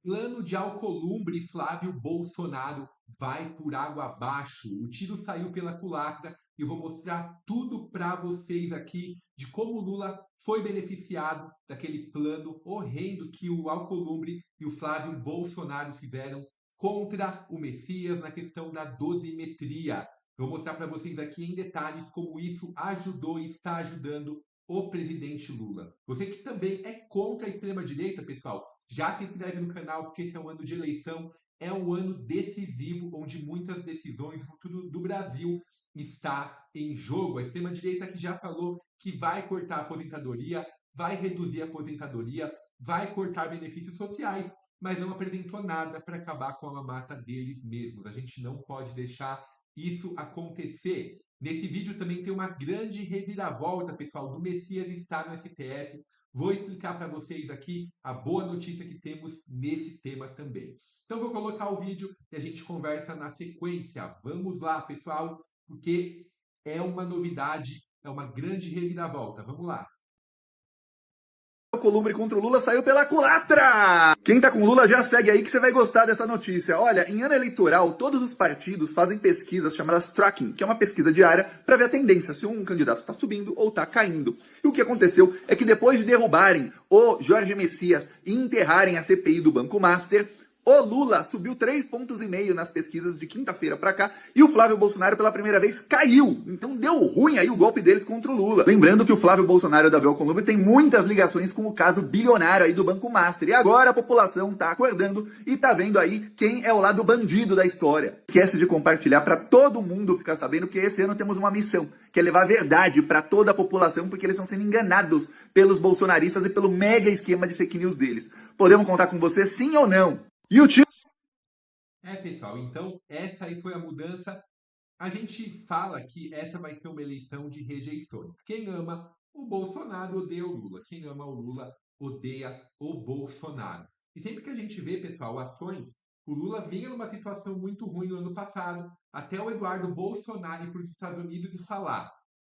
Plano de Alcolumbre, Flávio Bolsonaro vai por água abaixo. O tiro saiu pela culatra e eu vou mostrar tudo para vocês aqui de como o Lula foi beneficiado daquele plano horrendo que o Alcolumbre e o Flávio Bolsonaro fizeram contra o Messias na questão da dosimetria. Eu vou mostrar para vocês aqui em detalhes como isso ajudou e está ajudando o presidente Lula. Você que também é contra a extrema-direita, pessoal, já se inscreve no canal, porque esse é um ano de eleição, é um ano decisivo, onde muitas decisões, o futuro do Brasil está em jogo. A extrema-direita que já falou que vai cortar a aposentadoria, vai reduzir a aposentadoria, vai cortar benefícios sociais, mas não apresentou nada para acabar com a mamata deles mesmos. A gente não pode deixar isso acontecer. Nesse vídeo também tem uma grande reviravolta, pessoal, do Messias estar no STF. Vou explicar para vocês aqui a boa notícia que temos nesse tema também. Então vou colocar o vídeo e a gente conversa na sequência. Vamos lá, pessoal, porque é uma novidade, é uma grande reviravolta. Vamos lá. Alcolumbre contra o Lula saiu pela culatra! Quem tá com o Lula já segue aí que você vai gostar dessa notícia. Olha, em ano eleitoral, todos os partidos fazem pesquisas chamadas tracking, que é uma pesquisa diária para ver a tendência, se um candidato está subindo ou está caindo. E o que aconteceu é que depois de derrubarem o Jorge Messias e enterrarem a CPI do Banco Master, o Lula subiu 3,5 pontos nas pesquisas de quinta-feira pra cá e o Flávio Bolsonaro pela primeira vez caiu. Então deu ruim aí o golpe deles contra o Lula. Lembrando que o Flávio Bolsonaro da Alcolumbre tem muitas ligações com o caso bilionário aí do Banco Master. E agora a população tá acordando e tá vendo aí quem é o lado bandido da história. Esquece de compartilhar para todo mundo ficar sabendo que esse ano temos uma missão, que é levar a verdade para toda a população, porque eles estão sendo enganados pelos bolsonaristas e pelo mega esquema de fake news deles. Podemos contar com você sim ou não? E o tio... Pessoal, então essa aí foi a mudança. A gente fala que essa vai ser uma eleição de rejeições. Quem ama o Bolsonaro odeia o Lula. Quem ama o Lula odeia o Bolsonaro. E sempre que a gente vê, pessoal, ações, o Lula vinha numa situação muito ruim no ano passado, até o Eduardo Bolsonaro ir para os Estados Unidos e falar: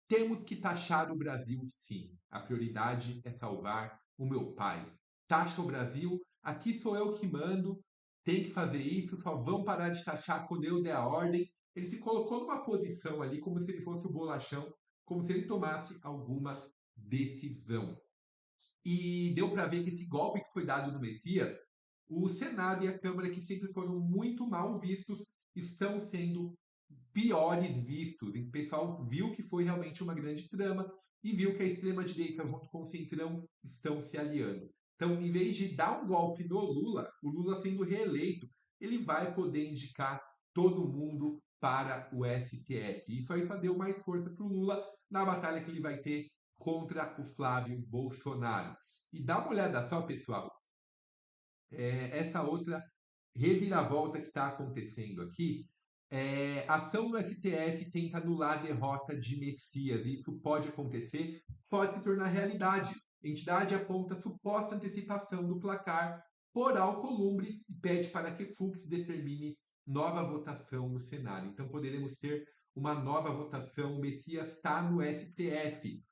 temos que taxar o Brasil sim. A prioridade é salvar o meu pai. Taxa o Brasil, aqui sou eu que mando, tem que fazer isso, só vão parar de taxar quando eu der a ordem. Ele se colocou numa posição ali como se ele fosse o bolachão, como se ele tomasse alguma decisão. E deu para ver que esse golpe que foi dado no Messias, o Senado e a Câmara, que sempre foram muito mal vistos, estão sendo piores vistos. O pessoal viu que foi realmente uma grande trama e viu que a extrema-direita junto com o Centrão estão se aliando. Então, em vez de dar um golpe no Lula, o Lula sendo reeleito, ele vai poder indicar todo mundo para o STF. Isso aí só deu mais força para o Lula na batalha que ele vai ter contra o Flávio Bolsonaro. E dá uma olhada só, pessoal, essa outra reviravolta que está acontecendo aqui. Ação do STF tenta anular a derrota de Messias. Isso pode acontecer, pode se tornar realidade. A entidade aponta suposta antecipação do placar por Alcolumbre e pede para que Fux determine nova votação no Senado. Então poderemos ter uma nova votação. O Messias está no STF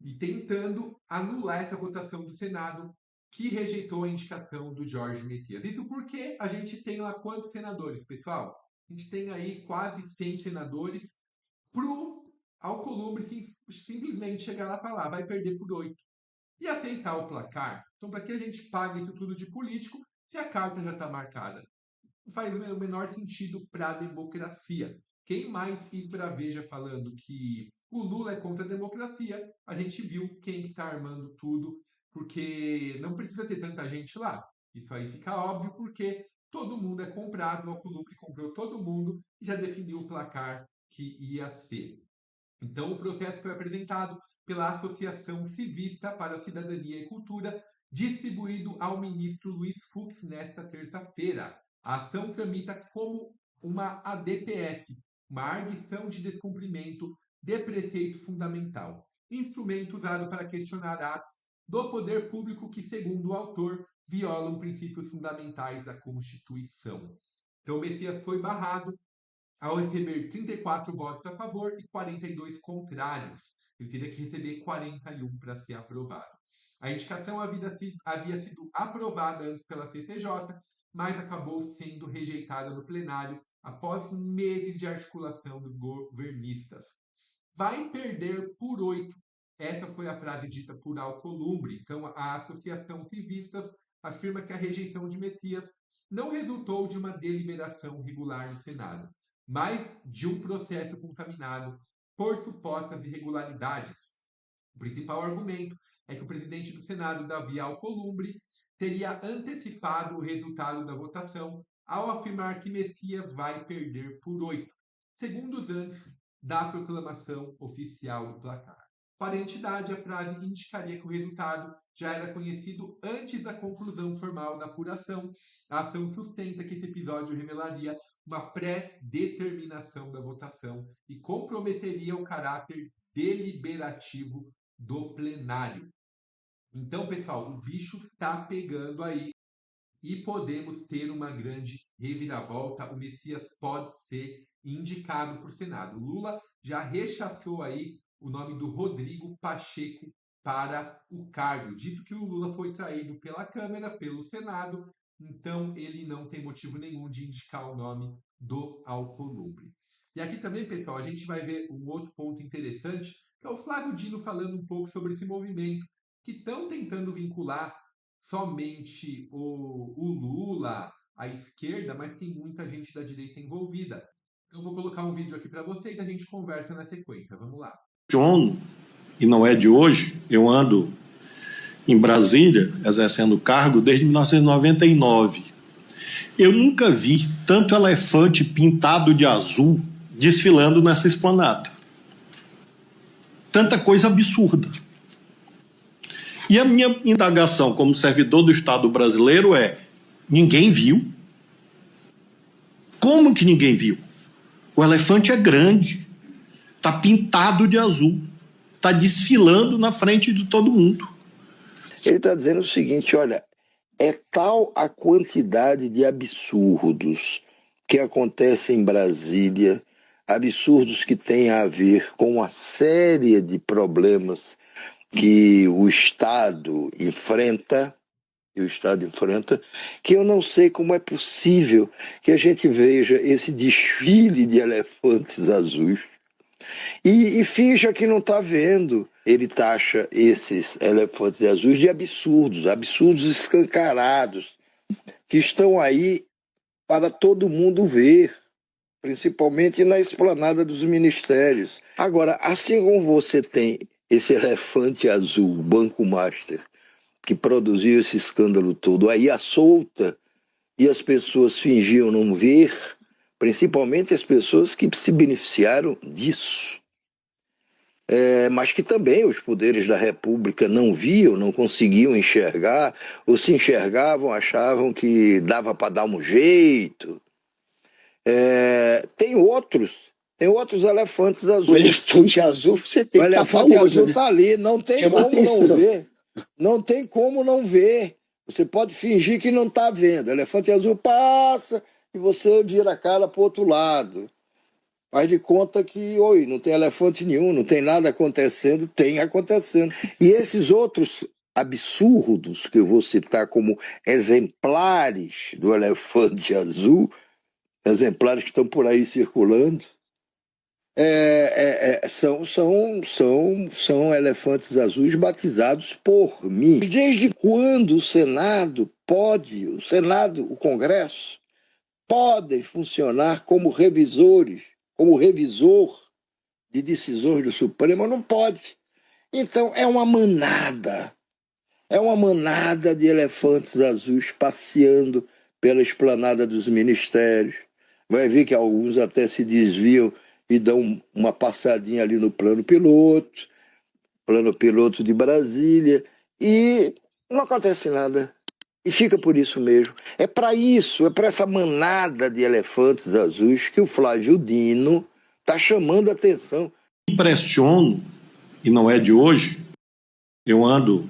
e tentando anular essa votação do Senado que rejeitou a indicação do Jorge Messias. Isso porque a gente tem lá quantos senadores, pessoal? A gente tem aí quase 100 senadores para o Alcolumbre simplesmente chegar lá e falar, vai perder por 8. E aceitar o placar. Então, para que a gente paga isso tudo de político se a carta já está marcada? Não faz o menor sentido para a democracia. Quem mais esbraveja falando que o Lula é contra a democracia, a gente viu quem está armando tudo, porque não precisa ter tanta gente lá. Isso aí fica óbvio, porque todo mundo é comprado, o Alcolumbre comprou todo mundo e já definiu o placar que ia ser. Então, o processo foi apresentado pela Associação Civista para a Cidadania e Cultura, distribuído ao ministro Luiz Fux nesta terça-feira. A ação tramita como uma ADPF, uma arguição de descumprimento de preceito fundamental, instrumento usado para questionar atos do poder público que, segundo o autor, violam princípios fundamentais da Constituição. Então, o Messias foi barrado ao receber 34 votos a favor e 42 contrários. Ele teria que receber 41 para ser aprovado. A indicação havia sido aprovada antes pela CCJ, mas acabou sendo rejeitada no plenário após meses de articulação dos governistas. Vai perder por 8. Essa foi a frase dita por Alcolumbre. Então, a Associação Civistas afirma que a rejeição de Messias não resultou de uma deliberação regular no Senado, mas de um processo contaminado por supostas irregularidades. O principal argumento é que o presidente do Senado, Davi Alcolumbre, teria antecipado o resultado da votação ao afirmar que Messias vai perder por 8, segundos antes da proclamação oficial do placar. Para a entidade, a frase indicaria que o resultado já era conhecido antes da conclusão formal da apuração. A ação sustenta que esse episódio revelaria uma pré-determinação da votação e comprometeria o caráter deliberativo do plenário. Então, pessoal, o bicho está pegando aí e podemos ter uma grande reviravolta. O Messias pode ser indicado para o Senado. Lula já rechaçou aí o nome do Rodrigo Pacheco para o cargo, dito que o Lula foi traído pela Câmara, pelo Senado, então ele não tem motivo nenhum de indicar o nome do Alcolumbre. E aqui também, pessoal, a gente vai ver um outro ponto interessante, que é o Flávio Dino falando um pouco sobre esse movimento, que estão tentando vincular somente o Lula, a esquerda, mas tem muita gente da direita envolvida. Eu vou colocar um vídeo aqui para vocês e a gente conversa na sequência. Vamos lá. John, e não é de hoje, eu ando em Brasília exercendo o cargo desde 1999. Eu nunca vi tanto elefante pintado de azul desfilando nessa esplanada. Tanta coisa absurda. E a minha indagação como servidor do Estado brasileiro é: ninguém viu? Como que ninguém viu? O elefante é grande, está pintado de azul, está desfilando na frente de todo mundo. Ele está dizendo o seguinte: olha, é tal a quantidade de absurdos que acontecem em Brasília, absurdos que têm a ver com uma série de problemas que o Estado enfrenta, que eu não sei como é possível que a gente veja esse desfile de elefantes azuis e finja que não está vendo. Ele taxa esses elefantes azuis de absurdos, absurdos escancarados, que estão aí para todo mundo ver, principalmente na esplanada dos ministérios. Agora, assim como você tem esse elefante azul, o Banco Master, que produziu esse escândalo todo aí à solta, e as pessoas fingiam não ver, principalmente as pessoas que se beneficiaram disso. Mas que também os poderes da República não viam, não conseguiam enxergar, ou se enxergavam, achavam que dava para dar um jeito. Tem outros elefantes azuis. O elefante azul, você tem O que estar elefante famoso, azul né? está ali, não tem Chama como atenção. não ver. Não tem como não ver. Você pode fingir que não está vendo. O elefante azul passa e você vira a cara para o outro lado. Faz de conta que, oi, não tem elefante nenhum, não tem nada acontecendo, tem acontecendo. E esses outros absurdos que eu vou citar como exemplares do elefante azul, exemplares que estão por aí circulando, são elefantes azuis batizados por mim. Desde quando o Senado, o Congresso, podem funcionar como revisores, como revisor de decisões do Supremo? Não pode. Então é uma manada de elefantes azuis passeando pela esplanada dos ministérios. Vai ver que alguns até se desviam e dão uma passadinha ali no plano piloto de Brasília, e não acontece nada. E fica por isso mesmo. É para essa manada de elefantes azuis que o Flávio Dino está chamando a atenção. Impressiono, e não é de hoje, eu ando...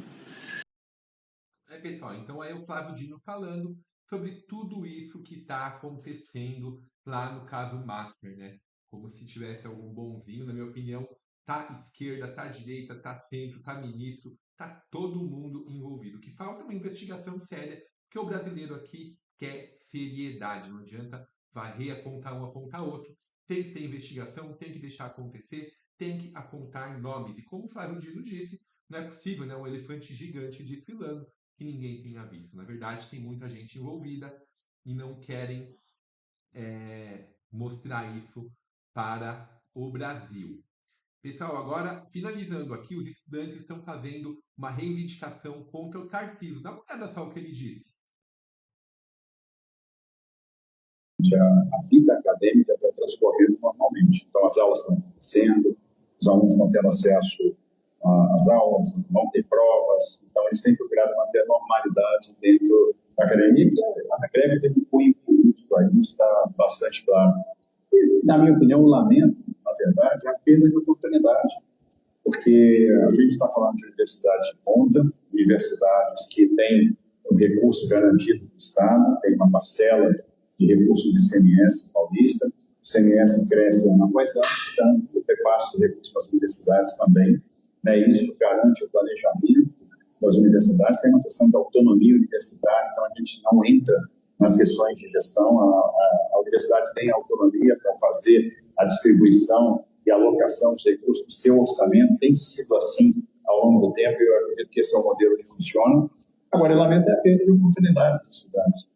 Pessoal, então aí o Flávio Dino falando sobre tudo isso que está acontecendo lá no caso Master, né? Como se tivesse algum bonzinho, na minha opinião, tá esquerda, tá direita, tá centro, tá ministro, está todo mundo envolvido. O que falta é uma investigação séria, porque o brasileiro aqui quer seriedade. Não adianta varrer, apontar um, apontar outro. Tem que ter investigação, tem que deixar acontecer, tem que apontar nomes. E como o Flávio Dino disse, não é possível, né, um elefante gigante desfilando que ninguém tenha visto. Na verdade, tem muita gente envolvida e não querem mostrar isso para o Brasil. Pessoal, agora, finalizando aqui, os estudantes estão fazendo uma reivindicação contra o Tarcísio. Dá uma olhada só o que ele disse. A vida acadêmica está transcorrendo normalmente. Então, as aulas estão acontecendo, os alunos estão tendo acesso às aulas, vão ter provas. Então, eles têm procurado manter a normalidade dentro da academia, que a greve tem um cunho político, aí isso está bastante claro. E, na minha opinião, eu lamento, na verdade, a perda de oportunidade, porque a gente está falando de universidades de ponta, universidades que têm o recurso garantido do Estado, tem uma parcela de recursos do ICMS paulista. O ICMS cresce ano após ano, então o repasse de recursos para as universidades também. Né? Isso garante o planejamento das universidades. Tem uma questão da autonomia universitária, então a gente não entra nas questões de gestão. A universidade tem autonomia para fazer a distribuição e alocação dos recursos do seu orçamento. Tem sido assim ao longo do tempo, e eu acredito que esse é o modelo que funciona. Agora, eu lamento a perda de oportunidades dos estudantes.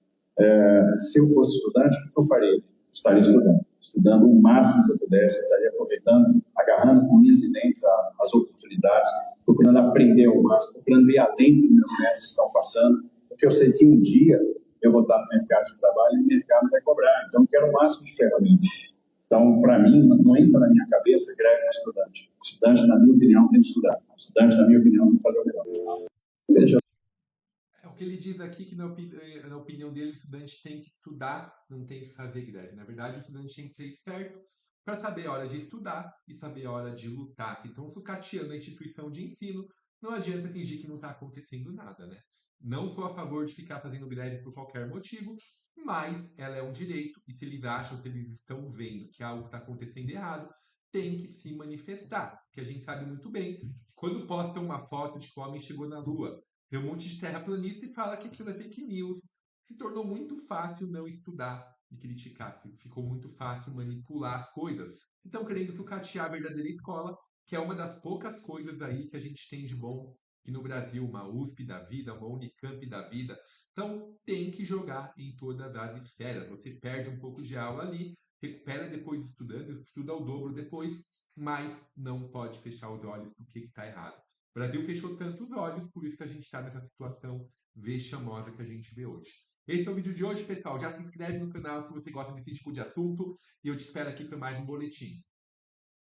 Se eu fosse estudante, o que eu faria? Estaria estudando o máximo que eu pudesse, estaria aproveitando, agarrando com unhas e dentes as oportunidades, procurando aprender ao máximo, procurando ir além do que meus mestres estão passando, porque eu sei que um dia eu vou estar no mercado de trabalho e o mercado vai cobrar, então eu quero o máximo de ferramentas. Então, para mim, não entra na minha cabeça greve do estudante. O estudante, na minha opinião, tem que estudar. O estudante, na minha opinião, tem que fazer o melhor. Veja. O que ele diz aqui que, na opinião dele, o estudante tem que estudar, não tem que fazer greve. Na verdade, o estudante tem que ser esperto para saber a hora de estudar e saber a hora de lutar. Se estão sucateando a instituição de ensino, não adianta fingir que não está acontecendo nada, né? Não sou a favor de ficar fazendo greve por qualquer motivo, mas ela é um direito, e se eles acham, se eles estão vendo que algo está acontecendo errado, tem que se manifestar. Porque a gente sabe muito bem que quando postam uma foto de que o homem chegou na Lua, tem um monte de terraplanista e fala que aquilo é fake news. Se tornou muito fácil não estudar e criticar. Ficou muito fácil manipular as coisas. Então, querendo sucatear a verdadeira escola, que é uma das poucas coisas aí que a gente tem de bom aqui no Brasil, uma USP da vida, uma Unicamp da vida. Então, tem que jogar em todas as esferas. Você perde um pouco de aula ali, recupera depois estudando, estuda o dobro depois, mas não pode fechar os olhos para o que está errado. O Brasil fechou tantos olhos, por isso que a gente está nessa situação vexamosa que a gente vê hoje. Esse é o vídeo de hoje, pessoal. Já se inscreve no canal se você gosta desse tipo de assunto e eu te espero aqui para mais um boletim.